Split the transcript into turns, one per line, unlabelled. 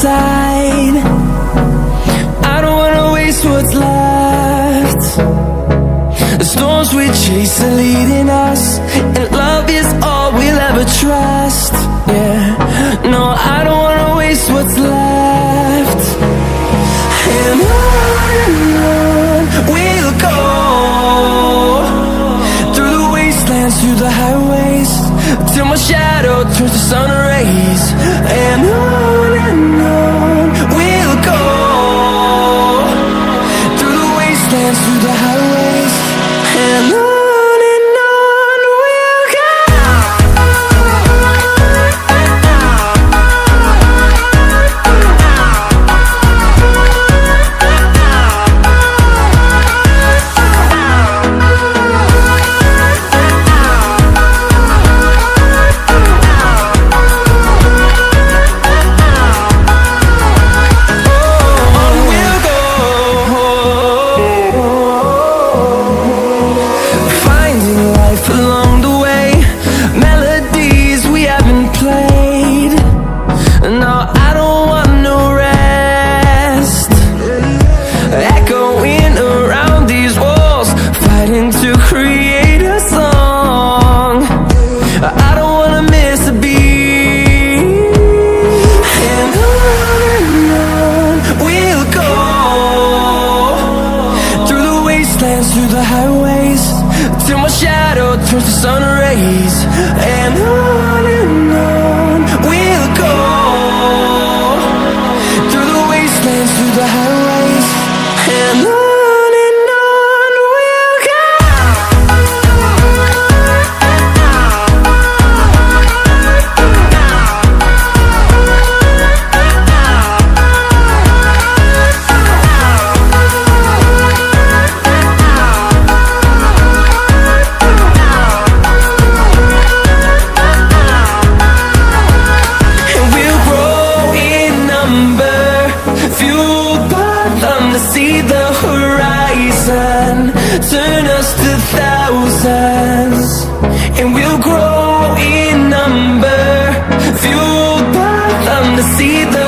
inside. I don't wanna waste what's left. The storms we chase are leading us, and love is all we'll ever trust. Yeah, no, I don't wanna waste what's left. And on we'll go, through the wastelands, through the highways, till my shadow turns to sun rays. And on we'll go, through the wastelands, through the highways, and on we'll go. Through the highways, till my shadow turns to sun rays. And on we'll go, through the wastelands, through the highways, and on we'll go. See the horizon, turn us to thousands, and we'll grow in number, fueled by them to see the